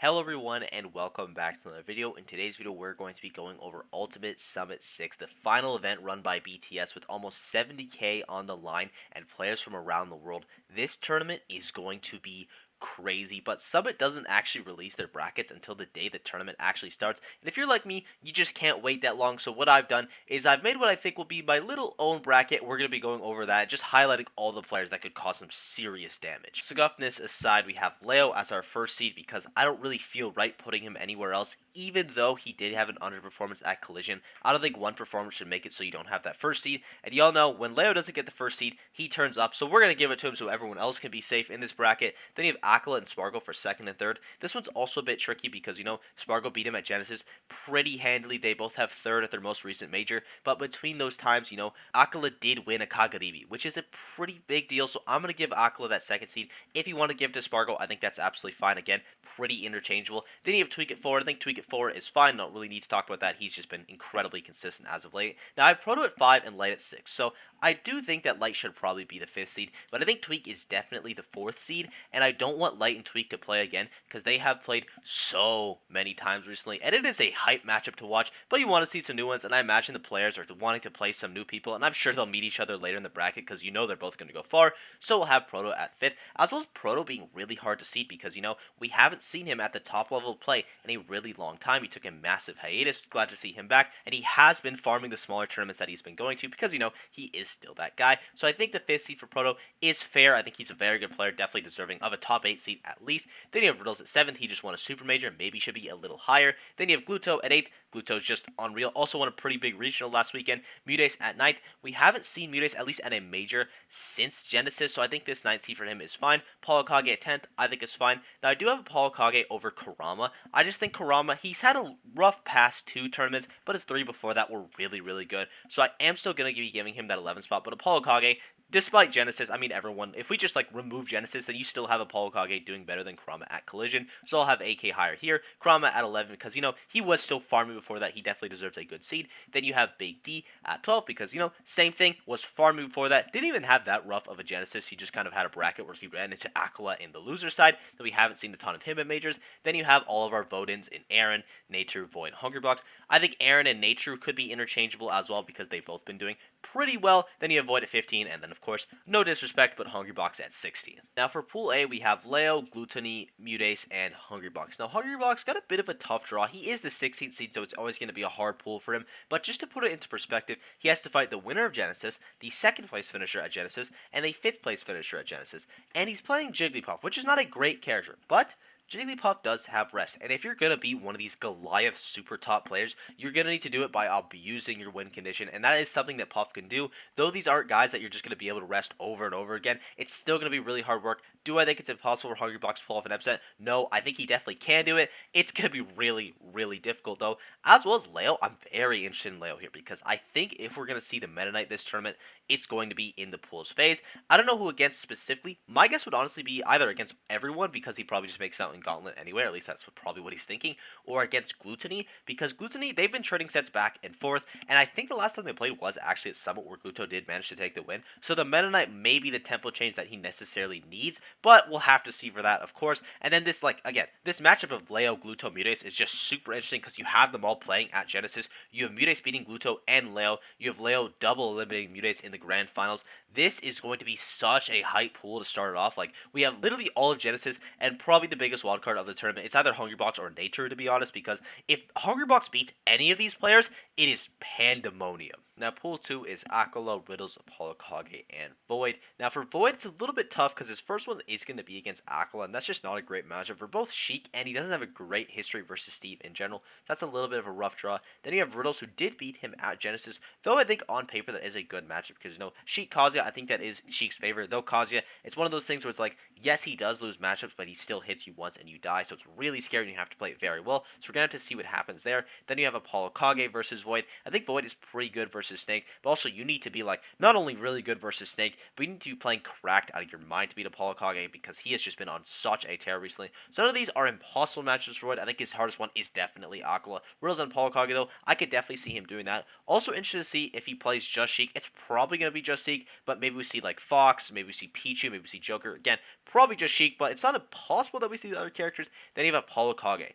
Hello everyone and welcome back to another video. In today's video we're going to be going over Ultimate Summit 6, the final event run by BTS with almost 70k on the line and players from around the world. This tournament is going to be crazy, but Summit doesn't actually release their brackets until the day the tournament actually starts, and if you're like me, you just can't wait that long. So what I've done is I've made what I think will be my little own bracket. We're going to be going over that, just highlighting all the players that could cause some serious damage. Scuffness aside, we have Leo as our first seed because I don't really feel right putting him anywhere else, even though he did have an underperformance at Collision. I don't think one performance should make it so you don't have that first seed, and y'all know when Leo doesn't get the first seed, he turns up, so we're going to give it to him so everyone else can be safe in this bracket. Then you have Aquila and Sparkle for second and third. This one's also a bit tricky because, Sparkle beat him at Genesis pretty handily. They both have third at their most recent major, but between those times, Aquila did win a Kagaribi, which is a pretty big deal, so I'm going to give Aquila that second seed. If you want to give to Sparkle, I think that's absolutely fine. Again, pretty interchangeable. Then you have Tweak It Forward. I think Tweak It Forward is fine. Don't really need to talk about that. He's just been incredibly consistent as of late. Now, I have Proto at 5 and Light at 6, so I do think that Light should probably be the 5th seed, but I think Tweak is definitely the 4th seed, and I don't want Light and Tweak to play again because they have played so many times recently, and it is a hype matchup to watch, but you want to see some new ones, and I imagine the players are wanting to play some new people, and I'm sure they'll meet each other later in the bracket because they're both going to go far, so we'll have Proto at 5th, as well as Proto being really hard to seed because, we haven't seen him at the top level of play in a really long time. He took a massive hiatus, glad to see him back, and he has been farming the smaller tournaments that he's been going to because, he is still that guy. So I think the 5th seed for Proto is fair. I think he's a very good player, definitely deserving of a top 8 seed at least. Then you have Riddles at 7th. He just won a super major, maybe should be a little higher. Then you have Gluto at 8th. Gluto's just unreal. Also won a pretty big regional last weekend. Mutace at 9th. We haven't seen Mutace at least at a major since Genesis, so I think this 9th seed for him is fine. Paulo Kage at 10th, I think is fine. Now I do have Paulo Kage over Kurama. I just think Kurama, he's had a rough past 2 tournaments, but his 3 before that were really, really good. So I am still going to be giving him that 11th spot, but Apollo Kage, despite Genesis, everyone, if we just remove Genesis, then you still have Apollo Kage doing better than Kurama at Collision. So I'll have AK higher here. Kurama at 11 because, he was still farming before that. He definitely deserves a good seed. Then you have Big D at 12 because, same thing, was farming before that. Didn't even have that rough of a Genesis. He just kind of had a bracket where he ran into Aquila in the loser side. So we haven't seen a ton of him at majors. Then you have all of our vote-ins in Aaron, Nature, Void, Hungrybox. I think Aaron and Nature could be interchangeable as well because they've both been doing pretty well. Then you have Void at 15, and then of course, no disrespect, but Hungrybox at 16. Now for Pool A, we have Leo, Gluttony, Mutace, and Hungrybox. Now Hungrybox got a bit of a tough draw. He is the 16th seed, so it's always going to be a hard pool for him. But just to put it into perspective, he has to fight the winner of Genesis, the 2nd place finisher at Genesis, and a 5th place finisher at Genesis. And he's playing Jigglypuff, which is not a great character, but Jigglypuff does have rest, and if you're going to be one of these Goliath super top players, you're going to need to do it by abusing your win condition, and that is something that Puff can do. Though these aren't guys that you're just going to be able to rest over and over again, it's still going to be really hard work. Do I think it's impossible for Hungrybox to pull off an upset? No, I think he definitely can do it. It's going to be really, really difficult, though. As well as Leo, I'm very interested in Leo here, because I think if we're going to see the Meta Knight this tournament, it's going to be in the pools phase. I don't know who against specifically. My guess would honestly be either against everyone, because he probably just makes it out in Gauntlet anyway, or at least that's probably what he's thinking, or against Gluttony, because Gluttony, they've been trading sets back and forth, and I think the last time they played was actually at Summit, where Gluto did manage to take the win, so the Meta Knight may be the tempo change that he necessarily needs, but we'll have to see for that, of course. And then this, again, this matchup of Leo, Gluto, Mutace is just super interesting, because you have them all playing at Genesis. You have Mutace beating Gluto and Leo, you have Leo double eliminating Mutace in the grand finals. This is going to be such a hype pool to start it off. We have literally all of Genesis, and probably the biggest wildcard of the tournament. It's either Hungrybox or Nature, to be honest, because if Hungrybox beats any of these players, it is pandemonium. Now, Pool 2 is Aquila, Riddles, Apollo Kage, and Void. Now, for Void, it's a little bit tough because his first one is going to be against Aquila, and that's just not a great matchup for both Sheik, and he doesn't have a great history versus Steve in general. That's a little bit of a rough draw. Then you have Riddles, who did beat him at Genesis, though I think on paper that is a good matchup because, Sheik Kazuya, I think that is Sheik's favorite, though Kazuya, it's one of those things where it's yes, he does lose matchups, but he still hits you once and you die, so it's really scary and you have to play it very well. So we're going to have to see what happens there. Then you have Apollo Kage versus Void. I think Void is pretty good versus Snake, but also you need to be not only really good versus Snake, but you need to be playing cracked out of your mind to beat Apollo Kage. Kage because he has just been on such a tear recently. So none of these are impossible matchups for Wood. I think his hardest one is definitely Aquila. Riddles and Kage though, I could definitely see him doing that. Also interested to see if he plays just Sheik. It's probably going to be just Sheik, but maybe we see like Fox, maybe we see Pichu, maybe we see Joker. Again, probably just Sheik, but it's not impossible that we see the other characters. Then you have Kage.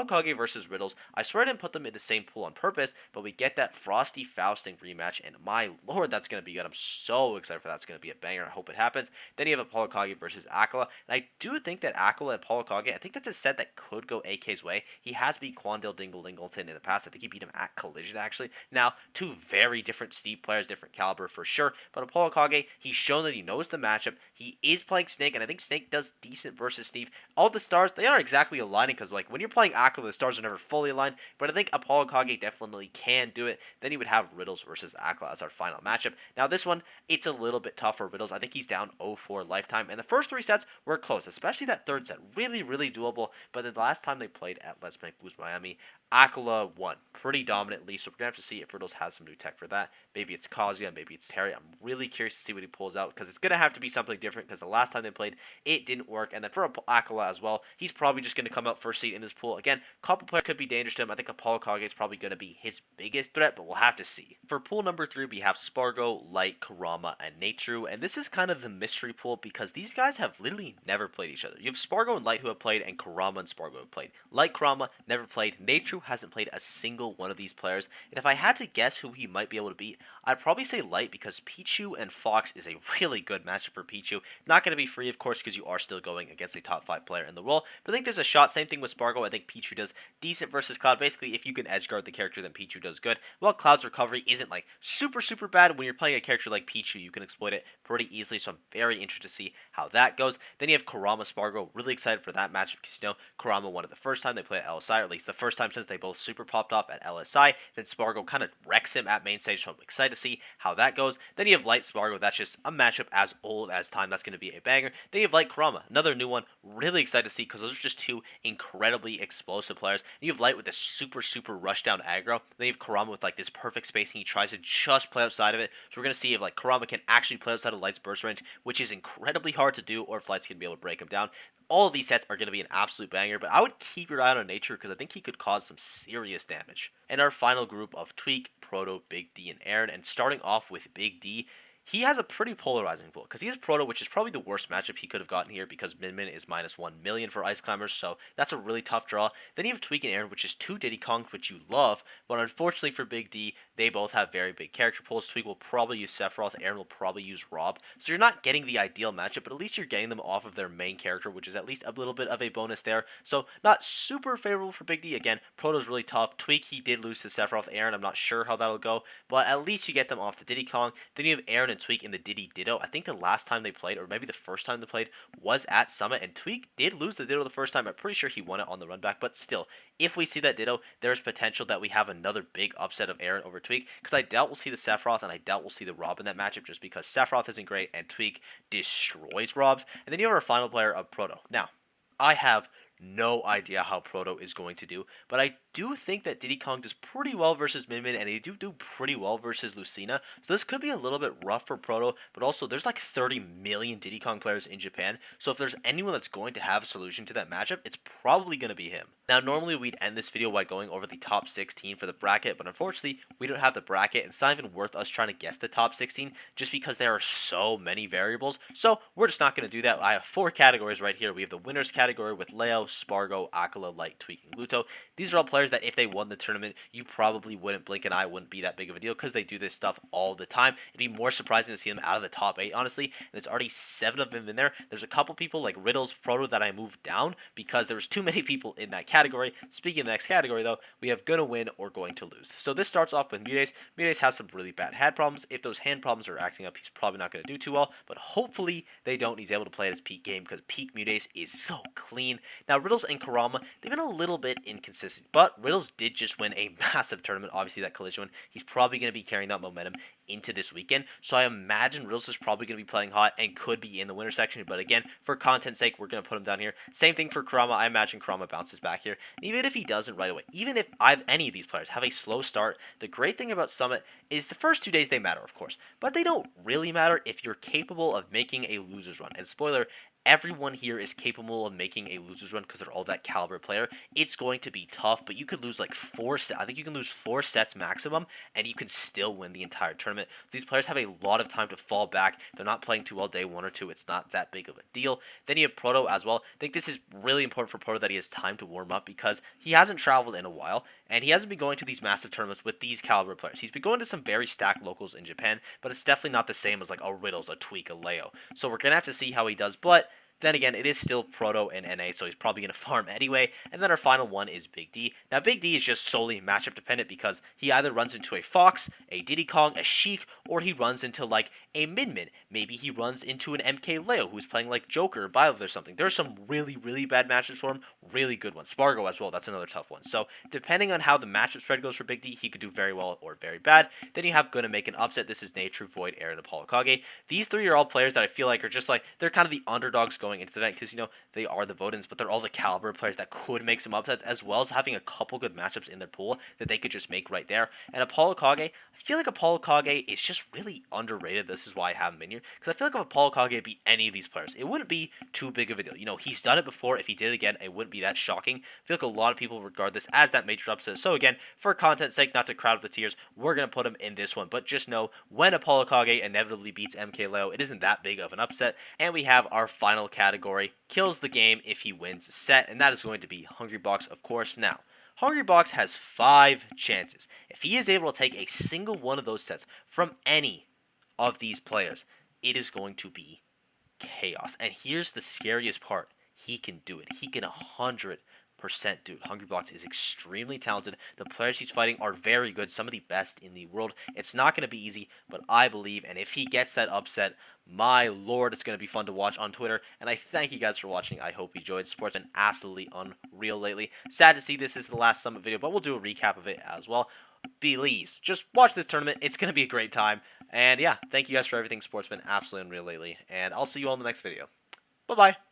Kage versus Riddles. I swear I didn't put them in the same pool on purpose, but we get that Frosty Fausting rematch, and my lord, that's going to be good. I'm so excited for that. It's going to be a banger. I hope it happens. Then you have Kage versus Aquila, and I do think that Aquila and Kage, I think that's a set that could go AK's way. He has beat Quandale Dingle Dingleton in the past. I think he beat him at Collision, actually. Now, two very different Steve players, different caliber for sure, but Kage, he's shown that he knows the matchup. He is playing Snake, and I think Snake does decent versus Steve. All the stars, they aren't exactly aligning, because like when you're playing Aquila, the stars are never fully aligned, but I think Kage definitely can do it. Then he would have Riddles versus Aquila as our final matchup. Now this one, it's a little bit tough for Riddles. I think he's down 0-4 lifetime, and the first three sets were close, especially that third set. Really, really doable, but the last time they played at Let's Make Boost Miami, Aquila won pretty dominantly, so we're going to have to see if Riddles has some new tech for that. Maybe it's Kazuya, maybe it's Terry. I'm really curious to see what he pulls out, because it's going to have to be something different, because the last time they played, it didn't work. And then for Aquila as well, he's probably just going to come out first seed in this pool. Again, a couple players could be dangerous to him. I think Kage is probably going to be his biggest threat, but we'll have to see. For pool number 3, we have Spargo, Light, Kurama, and Natru, and this is kind of the mystery pool, because these guys have literally never played each other. You have Spargo and Light who have played, and Kurama and Spargo have played. Light, Kurama never played. Natru hasn't played a single one of these players, and if I had to guess who he might be able to beat, I'd probably say Light, because Pichu and Fox is a really good matchup for Pichu. Not going to be free, of course, because you are still going against a top 5 player in the role, but I think there's a shot. Same thing with Spargo. I think Pichu does decent versus Cloud. Basically, if you can edge guard the character, then Pichu does good. Well, Cloud's recovery isn't like super bad. When you're playing a character like Pichu, you can exploit it pretty easily, so I'm very interested to see how that goes. Then you have Kurama, Spargo. Really excited for that matchup, because you know Kurama won it the first time they played at LSI, or at least the first time since they both super popped off at LSI. Then Spargo kind of wrecks him at main stage, so I'm excited to see how that goes. Then you have Light Spargo. That's just a matchup as old as time. That's going to be a banger. Then you have Light Kurama, another new one. Really excited to see, because those are just two incredibly explosive players. And you have Light with this super rush down aggro. Then you have Kurama with like this perfect spacing. He tries to just play outside of it. So we're going to see if like Kurama can actually play outside of Light's burst range, which is incredibly hard to do, or if Light's going to be able to break him down. All of these sets are going to be an absolute banger, but I would keep your eye on Natru, because I think he could cause some serious damage. And our final group of Tweak, Proto, Big D, and Aaron, and starting off with Big D, he has a pretty polarizing pool, because he has Proto, which is probably the worst matchup he could have gotten here, because Min is minus 1 million for Ice Climbers, so that's a really tough draw. Then you have Tweak and Aaron, which is 2 Diddy Kongs, which you love, but unfortunately for Big D, they both have very big character pools. Tweak will probably use Sephiroth, Aaron will probably use Rob, so you're not getting the ideal matchup, but at least you're getting them off of their main character, which is at least a little bit of a bonus there, so not super favorable for Big D. Again, Proto's really tough. Tweak, he did lose to Sephiroth. Aaron, I'm not sure how that'll go, but at least you get them off the Diddy Kong. Then you have Aaron and Tweak in the Diddy Ditto. I think the last time they played, or maybe the first time they played, was at Summit, and Tweak did lose the Ditto the first time. I'm pretty sure he won it on the run back, but still, if we see that Ditto, there's potential that we have another big upset of Aaron over Tweak, because I doubt we'll see the Sephiroth, and I doubt we'll see the Rob in that matchup, just because Sephiroth isn't great, and Tweak destroys Robs. And then you have our final player of Proto. Now, I have no idea how Proto is going to do, but I do think that Diddy Kong does pretty well versus Min, and they do pretty well versus Lucina, so this could be a little bit rough for Proto, but also there's like 30 million Diddy Kong players in Japan, so if there's anyone that's going to have a solution to that matchup, it's probably going to be him. Now, normally we'd end this video by going over the top 16 for the bracket, but unfortunately, we don't have the bracket, and it's not even worth us trying to guess the top 16, just because there are so many variables, so we're just not going to do that. I have 4 categories right here. We have the winners category with Leo, Spargo, Aquila, Light, Tweak, and Gluto. These are all players that if they won the tournament, you probably wouldn't blink an eye, wouldn't be that big of a deal, because they do this stuff all the time. It'd be more surprising to see them out of the top 8, honestly, and there's already 7 of them in there. There's a couple people like Riddles, Proto that I moved down, because there was too many people in that category. Speaking of the next category, though, we have gonna win or going to lose. So this starts off with Mudace. Mudace has some really bad hand problems. If those hand problems are acting up, he's probably not going to do too well, but hopefully they don't. He's able to play at his peak game, because peak Mudace is so clean. Now, Riddles and Kurama, they've been a little bit inconsistent, but Riddles did just win a massive tournament, obviously that collision one. He's probably going to be carrying that momentum into this weekend, so I imagine Riddles is probably going to be playing hot and could be in the winner section, but again, for content's sake, we're going to put him down here. Same thing for Kurama. I imagine Kurama bounces back here, and even if he doesn't right away, even if any of these players have a slow start, the great thing about Summit is the first 2 days they matter, of course, but they don't really matter if you're capable of making a loser's run, and spoiler, everyone here is capable of making a loser's run because they're all that caliber player. It's going to be tough, but you could lose like 4 sets. I think you can lose 4 sets maximum, and you can still win the entire tournament. These players have a lot of time to fall back. They're not playing too well day 1 or 2. It's not that big of a deal. Then you have Proto as well. I think this is really important for Proto that he has time to warm up because he hasn't traveled in a while, and he hasn't been going to these massive tournaments with these caliber players. He's been going to some very stacked locals in Japan, but it's definitely not the same as like a Riddles, a Tweak, a Leo. So we're gonna have to see how he does, but then again, it is still Proto and NA, so he's probably going to farm anyway. And then our final one is Big D. Now, Big D is just solely matchup dependent because he either runs into a Fox, a Diddy Kong, a Sheik, or he runs into like a Min Min. Maybe he runs into an MK Leo who's playing like Joker or Byleth or something. There's some really, really bad matchups for him, really good ones. Spargo as well, that's another tough one. So, depending on how the matchup spread goes for Big D, he could do very well or very bad. Then you have Gonna make an upset. This is Nature, Void, Air, and Apollo Kage. These three are all players that I feel like are just like, they're kind of the underdogs going into the event because, you know, they are the Vodens, but they're all the caliber players that could make some upsets, as well as having a couple good matchups in their pool that they could just make right there. And Apollo Kage, I feel like Apollo Kage is just really underrated. This is why I have him in here, because I feel like if Apollo Kage beat any of these players, it wouldn't be too big of a deal. You know, he's done it before. If he did it again, it wouldn't be that shocking. I feel like a lot of people regard this as that major upset. So again, for content's sake, not to crowd with the tears, we're going to put him in this one. But just know, when Apollo Kage inevitably beats MK Leo, it isn't that big of an upset. And we have our final category, kills the game if he wins a set, and that is going to be Hungrybox, of course. Now, Hungrybox has 5 chances. If he is able to take a single one of those sets from any of these players, it is going to be chaos. And here's the scariest part. He can do it. He can 100% do it. Hungrybox is extremely talented. The players he's fighting are very good, some of the best in the world. It's not going to be easy, but I believe, and if he gets that upset, my lord, it's going to be fun to watch on Twitter. And I thank you guys for watching. I hope you enjoyed. Sport's been absolutely unreal lately. Sad to see this is the last Summit video, but we'll do a recap of it as well. Please, just watch this tournament. It's going to be a great time. And yeah, thank you guys for everything. Sport's been absolutely unreal lately. And I'll see you all in the next video. Bye-bye.